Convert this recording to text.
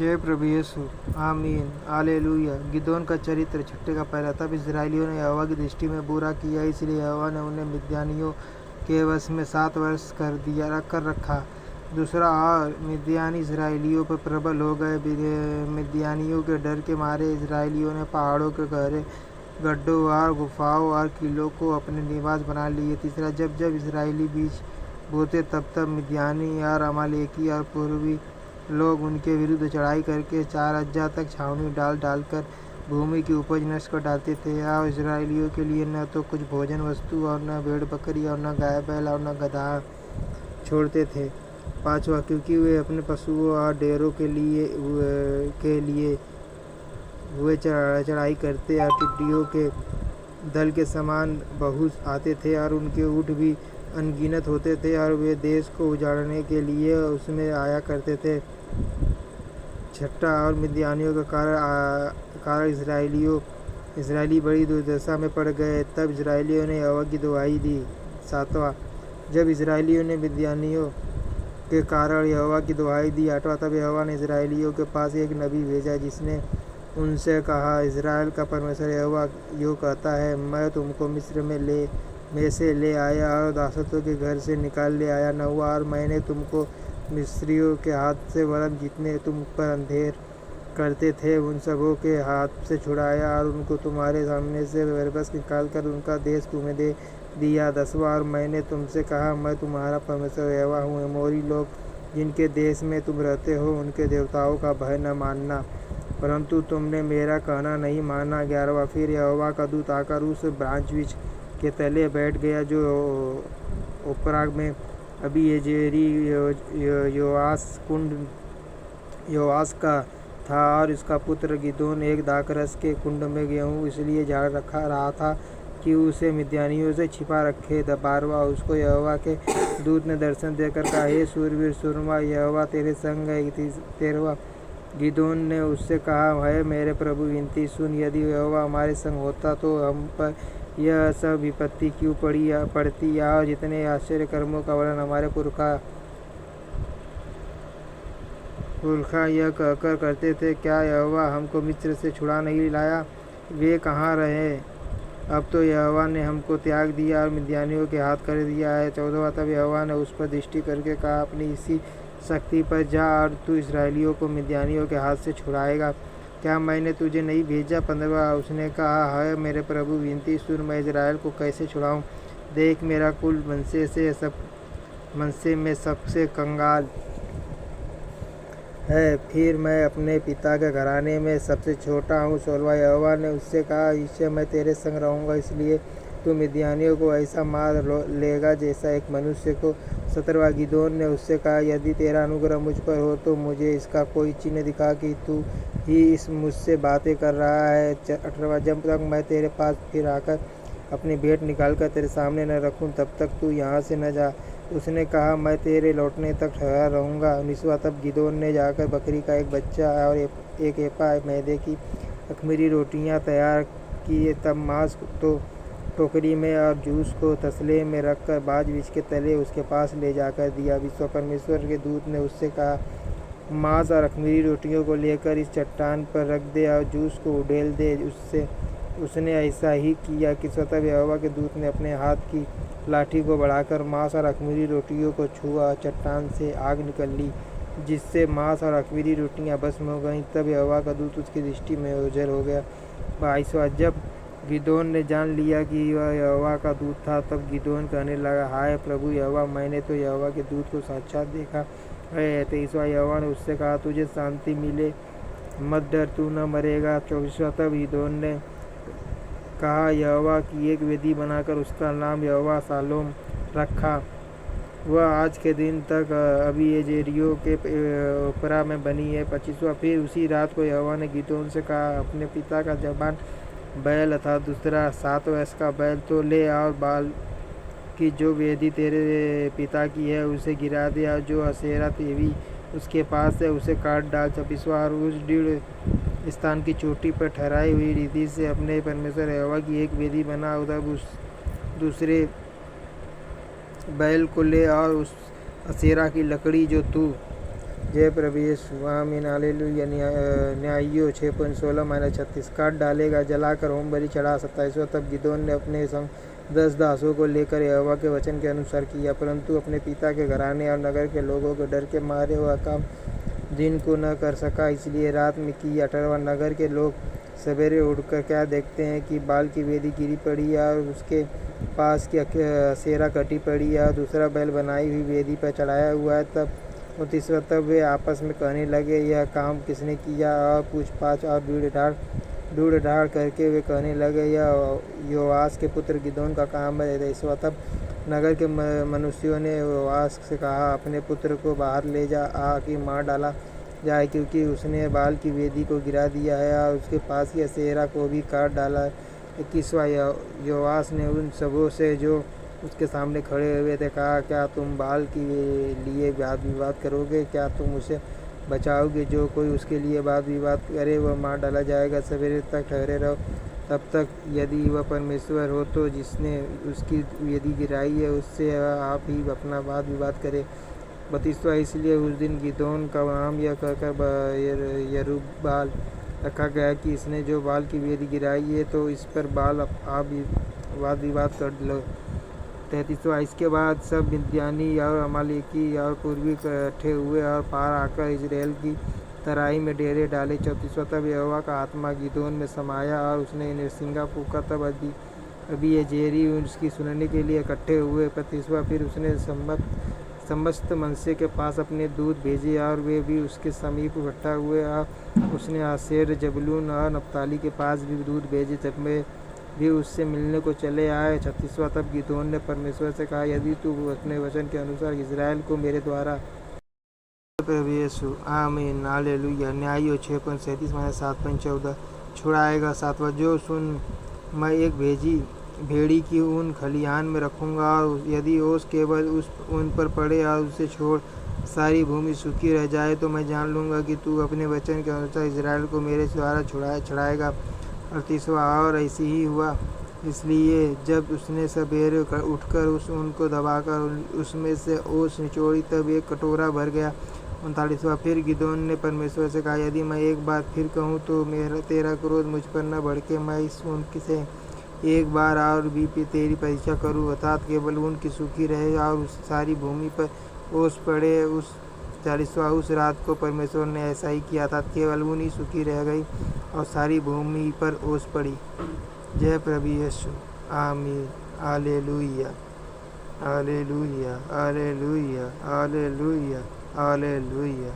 जय प्रभु यीशु। आमीन हालेलुया। गिदोन का चरित्र छठे का पहला। तब इस्राएलियों ने यहोवा की दृष्टि में बुरा किया, इसलिए यहोवा ने उन्हें मिद्यानियों के वश में 7 वर्ष कर रखा। दूसरा, और मिद्यानी इसराइलियों पर प्रबल हो गए। मिद्यानियों के डर के मारे इसराइलियों ने पहाड़ों के गहरे गड्ढों और गुफाओं और किलों को अपने निवास बना लिए। तीसरा, जब जब इसराइली बीज बोते तब तब मिद्यानी और अमालेकी और पूर्वी लोग उनके विरुद्ध चढ़ाई करके 4 अज्जा तक छावनी डाल कर भूमि की उपज नष्ट कर डालते थे। और इसराइलियों के लिए न तो कुछ भोजन वस्तु और न भेड़ बकरी और न गाय बैल और न गधा छोड़ते थे। पांचवा, क्योंकि वे अपने पशुओं और डेरों के लिए हुए चढ़ाई करते और टिड्डियों के दल के समान बहुत आते थे और उनके ऊँट भी अनगिनत होते थे और वे देश को उजाड़ने के लिए उसमें आया करते थे। छठा, और मिद्यानियों के कारण इसराइली बड़ी दुर्दशा में पड़ गए। तब इसराइलियों ने यहोवा की दुहाई दी। सातवां, जब इसराइलियों ने मिद्यानियों के कारण यहोवा की दुहाई दी। आठवां, तब यहोवा ने इसराइलियों के पास एक नबी भेजा जिसने उनसे कहा, इस्राएल का परमेश्वर यहोवा यूँ कहता है, मैं तुमको मिस्र में से ले आया और दासत्व के घर से निकाल ले आया। नौवां, और मैंने तुमको मिस्रियों के हाथ से वरन जितने तुम पर अंधेर करते थे उन सबों के हाथ से छुड़ाया और उनको तुम्हारे सामने से बरबस निकाल कर उनका देश तुम्हें दे दिया। 10वां, और मैंने तुमसे कहा, मैं तुम्हारा परमेश्वर यहोवा हूँ। एमोरी लोग जिनके देश में तुम रहते हो उनके देवताओं का भय न मानना, परंतु तुमने मेरा कहना नहीं माना। 11वां, फिर यहोवा का दूत आकर उस ब्रांच के तले बैठ गया जो ओप्रा में अबीएजेरी योआस का था, और इसका पुत्र गिदोन एक दाखरस के कुंड में गेहूँ इसलिए झाड़ रहा था कि उसे मिद्यानियों से छिपा रखे। 12वां, उसको यहोवा के दूत ने दर्शन देकर कहा, हे सूरवीर सूरमा, यहोवा तेरे संग है। 13वां, गिदोन ने उससे कहा, है मेरे प्रभु, विनती सुन, यदि यहोवा हमारे संग होता तो हम पर यह सब विपत्ति क्यों पड़ती। और जितने आश्चर्य कर्मों का वर्णन हमारे पुरखा यह कहकर करते थे, क्या यहोवा हमको मिस्र से छुड़ा नहीं लाया? वे कहाँ रहे? अब तो यहोवा ने हमको त्याग दिया और मिद्यानियों के हाथ कर दिया है। 14वां, तब यहोवा ने उस पर दृष्टि करके कहा, अपनी इसी शक्ति पर जा और तू इसराइलियों को मिद्यानियों के हाथ से छुड़ाएगा। क्या मैंने तुझे नहीं भेजा? 15वां, उसने कहा, है मेरे प्रभु, विनती सुन, मैं इस्राएल को कैसे छुड़ाऊँ? देख, मेरा कुल मनसे में सबसे कंगाल है, फिर मैं अपने पिता के घराने में सबसे छोटा हूँ। 16वां, यहोवा ने उससे कहा, इससे मैं तेरे संग रहूँगा, इसलिए तू मिद्यानियों को ऐसा मार लेगा जैसा एक मनुष्य को। 17वां, गिदोन ने उससे कहा, यदि तेरा अनुग्रह मुझ पर हो तो मुझे इसका कोई चिन्ह दिखा कि तू ही इस मुझसे बातें कर रहा है। 18वां, जब तक मैं तेरे पास फिर आकर अपनी भेंट निकाल कर तेरे सामने न रखूँ तब तक तू यहाँ से न जा। उसने कहा, मैं तेरे लौटने तक ठहरा रहूँगा। 19वां, तब गिदोन ने जाकर बकरी का एक बच्चा और एक एपा मैदे की अख़मीरी रोटियाँ तैयार किए। तब मांस तो टोकरी में और जूस को तसले में रखकर बाज बीज के तले उसके पास ले जाकर दिया। विश्व परमेश्वर के दूत ने उससे कहा, मांस और अख़मीरी रोटियों को लेकर इस चट्टान पर रख दे और जूस को उड़ेल दे। उसने ऐसा ही किया कि स्वतः यहोवा के दूत ने अपने हाथ की लाठी को बढ़ाकर मांस और अख़मीरी रोटियों को छुआ। चट्टान से आग निकली जिससे मांस और अख़मीरी रोटियां भस्म हो गईं। तब यहोवा का दूत उसकी दृष्टि में ओझल हो गया। 22वां, जब गिदोन ने जान लिया कि वह यहोवा का दूत था, तब गिदोन कहने लगा, हाय प्रभु यहोवा, मैंने तो यहोवा के दूत को साक्षात देखा है। 23वां, यहोवा ने उससे कहा, तुझे शांति मिले, मत डर, तू न मरेगा। 24वां, तब गिदोन ने कहा, यहोवा की एक वेदी बनाकर उसका नाम यहोवा शालोम रखा। वह आज के दिन तक अबीएजेरियों के ओप्रा में बनी है। 25वां, फिर उसी रात को यहोवा ने गिदोन से कहा, अपने पिता का जवान बैल अर्थात दूसरा 7 वर्ष का बैल तो ले और बाल की जो वेदी तेरे पिता की है उसे गिरा दे और जो असेरा देवी उसके पास है उसे काट डाल। 26वां, और उस दृढ़ स्थान की चोटी पर ठहराई हुई रीति से अपने परमेश्वर यहोवा की एक वेदी बना। उधर उस दूसरे बैल को ले और उस असेरा की लकड़ी जो तू जय प्रभु यीशु। आमीन हालेलुया। न्यायियों 6:16-36 काट डालेगा, जलाकर होम बलि चढ़ा। 27वां तब गिदोन ने अपने संग 10 दासों को लेकर यहोवा के वचन के अनुसार किया, परंतु अपने पिता के घराने और नगर के लोगों के डर के मारे वह काम दिन को न कर सका, इसलिए रात में की। 18वां नगर के लोग सवेरे उठकर क्या देखते हैं कि बाल की वेदी गिरी पड़ी है और उसके पास की असेरा कटी पड़ी है और दूसरा बैल बनाई हुई वेदी पर चढ़ाया हुआ है। तब 29वां तब वे आपस में कहने लगे, यह काम किसने किया? और पूछपाछ और ढूंढ ढाड़ करके वे कहने लगे, यह योआस के पुत्र गिदोन का काम है। 23वां तब नगर के मनुष्यों ने योआस से कहा, अपने पुत्र को बाहर ले जा आ कि मार डाला जाए, क्योंकि उसने बाल की वेदी को गिरा दिया है और उसके पास की असेरा को भी काट डाला है। 21वां योआस ने उन सबों से जो उसके सामने खड़े हुए थे कहा, क्या तुम बाल के लिए वाद विवाद करोगे? क्या तुम उसे बचाओगे? जो कोई उसके लिए वाद विवाद करे वह मार डाला जाएगा। सवेरे तक ठहरे रहो, तब तक यदि वह परमेश्वर हो तो जिसने उसकी वेदी गिराई है उससे आप ही अपना वाद विवाद करे। 32वां इसलिए उस दिन गिदोन का नाम यह कहकर यरूब्बाल रखा गया कि इसने जो बाल की वेदी गिराई है तो इस पर बाल आप वाद विवाद कर लो। 33वां इसके बाद सब मिद्यानी और अमालेकी और पूर्वी इकट्ठे हुए और पार आकर इजराइल की तराई में डेरे डाले। 34वां तब यहोवा का आत्मा गिदोन में समाया और उसने नरसिंगा फूंका। तब अबीएजेरी उसकी सुनने के लिए इकट्ठे हुए। 35वां फिर उसने समस्त मनसे के पास अपने दूत भेजे और वे भी उसके समीप इकट्ठा हुए। और उसने आशेर, जबूलून और नप्ताली के पास भी दूत भेजे, जब वे भी उससे मिलने को चले आए। 36वां तब गिदोन ने परमेश्वर से कहा, यदि तू अपने वचन के अनुसार इजराइल को मेरे द्वारा प्रभु यीशु। आमीन हालेलुया। न्यायियों 6:37-7:14 छुड़ाएगा। 7वां जो सुन, मैं एक भेड़ी की ऊन खलिहान में रखूँगा और यदि ओस केवल उस ऊन पर पड़े और उसे छोड़ सारी भूमि सूखी रह जाए तो मैं जान लूँगा कि तू अपने वचन के अनुसार इजराइल को मेरे द्वारा छुड़ाएगा। 38वां और ऐसे ही हुआ, इसलिए जब उसने सवेरे उठकर उस ऊन को दबाकर उसमें से ओस निचोड़ी तब एक कटोरा भर गया। 39वां फिर गिदोन ने परमेश्वर से कहा, यदि मैं एक बार फिर कहूँ तो तेरा क्रोध मुझ पर न भड़के, मैं इस ऊन से एक बार और भी तेरी परीक्षा करूँ, अर्थात केवल ऊन की सूखी रहे और उस सारी भूमि पर ओस पड़े। 40वां उस रात को परमेश्वर ने ऐसा ही किया, अर्थात केवल ऊन ही सूखी रह गई और सारी भूमि पर ओस पड़ी। जय प्रभु यीशु। आमीन hallelujah hallelujah hallelujah hallelujah hallelujah.